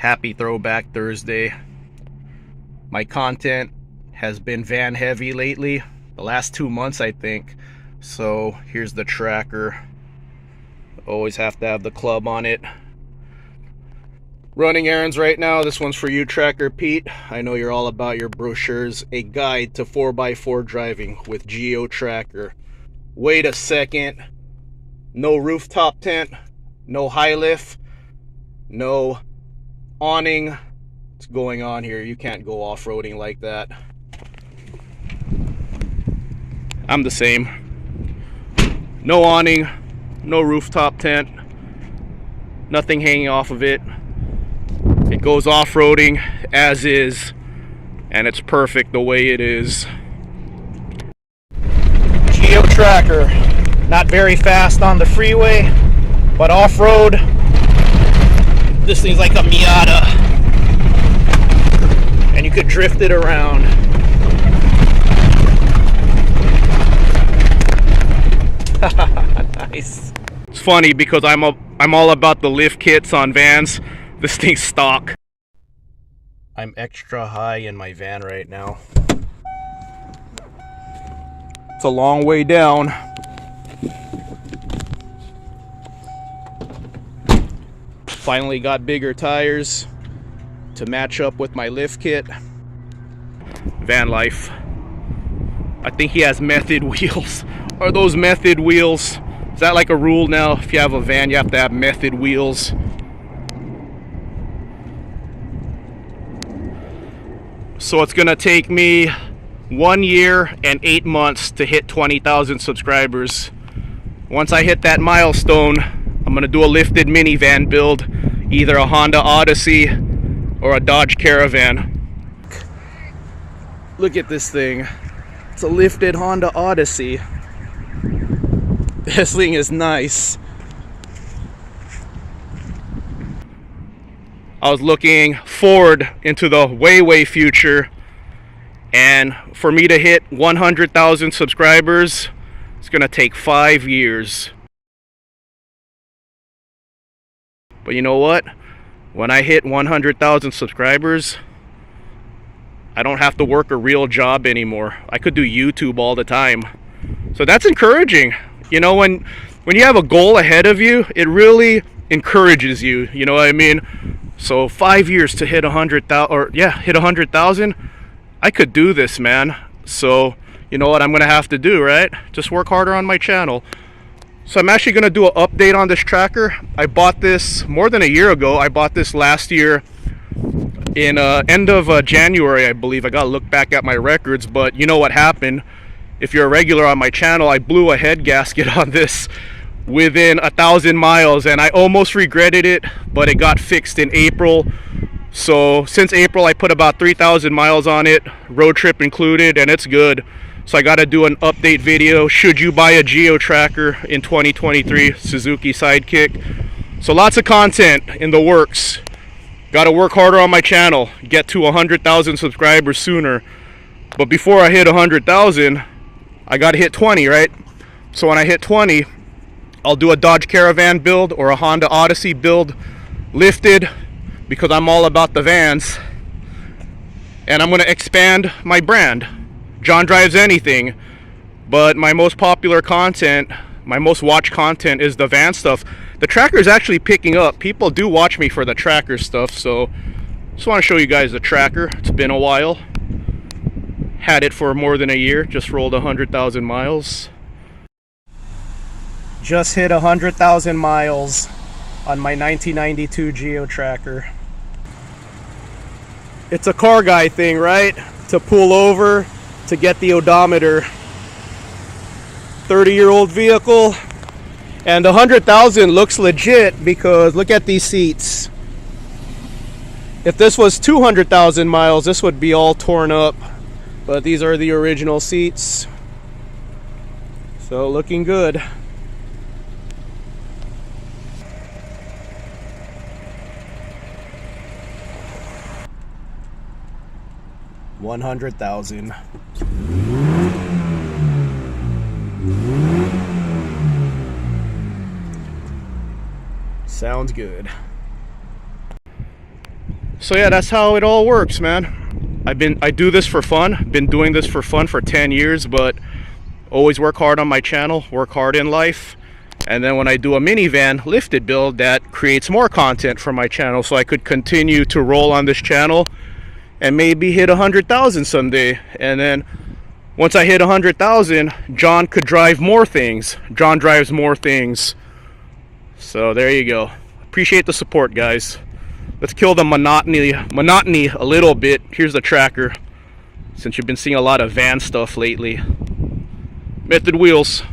Happy Throwback Thursday. My content has been van heavy lately, the last 2 months I think. So here's the tracker. Always have to have the club on it. Running errands right now. This one's for you, Tracker Pete. I know you're all about your brochures. A guide to 4x4 driving with Geo Tracker. Wait a second. No rooftop tent, no high lift, no awning. What's going on here? You can't go off-roading like that. I'm the same. No awning, no rooftop tent, nothing hanging off of it. It goes off-roading as is, and it's perfect the way it is. Geo Tracker. Not very fast on the freeway, but off-road, this thing's like a Miata. And you could drift it around. Nice. It's funny because I'm all about the lift kits on vans. This thing's stock. I'm extra high in my van right now. It's a long way down. Finally got bigger tires to match up with my lift kit. Van life. I think he has method wheels. Are those method wheels? Is that like a rule now? If you have a van, you have to have method wheels. So it's gonna take me 1 year and 8 months to hit 20,000 subscribers. Once I hit that milestone, I'm gonna do a lifted minivan build, either a Honda Odyssey or a Dodge Caravan. Look at this thing. It's a lifted Honda Odyssey. This thing is nice. I was looking forward into the way future, and for me to hit 100,000 subscribers, it's gonna take 5 years. But you know what? When I hit 100,000 subscribers, I don't have to work a real job anymore. I could do YouTube all the time. So that's encouraging. You know, when you have a goal ahead of you, it really encourages you. You know what I mean? So 5 years to hit 100,000, or yeah, hit 100,000. I could do this, man. So you know what I'm gonna have to do, right? Just work harder on my channel. So I'm actually going to do an update on this tracker. I bought this more than a year ago. I bought this last year in end of January, I believe. I got to look back at my records, but you know what happened. If you're a regular on my channel, I blew a head gasket on this within 1,000 miles, and I almost regretted it, but it got fixed in April. So since April, I put about 3,000 miles on it, road trip included, and it's good. So I got to do an update video. Should you buy a Geo Tracker in 2023 Suzuki Sidekick? So lots of content in the works. Got to work harder on my channel. Get to 100,000 subscribers sooner. But before I hit 100,000, I got to hit 20, right? So when I hit 20, I'll do a Dodge Caravan build or a Honda Odyssey build, lifted, because I'm all about the vans. And I'm going to expand my brand. John Drives Anything, but my most popular content, my most watched content is the van stuff. The tracker is actually picking up. People do watch me for the tracker stuff, so just want to show you guys the tracker. It's been a while. Had it for more than a year. Just rolled 100,000 miles. Just hit 100,000 miles on my 1992 Geo Tracker. It's a car guy thing, right? To pull over, to get the odometer. 30-year-old vehicle, and 100,000 looks legit because look at these seats. If this was 200,000 miles, this would be all torn up, but these are the original seats, so looking good. $100,000. Sounds good. So yeah, that's how it all works, man. I do this for fun. Been doing this for fun for 10 years, but always work hard on my channel, work hard in life. And then when I do a minivan lifted build, that creates more content for my channel, so I could continue to roll on this channel and maybe hit 100,000 someday. And then once I hit 100,000, John could drive more things. John drives more things. So there you go. Appreciate the support, guys. Let's kill the monotony a little bit. Here's the tracker, since you've been seeing a lot of van stuff lately. Method wheels.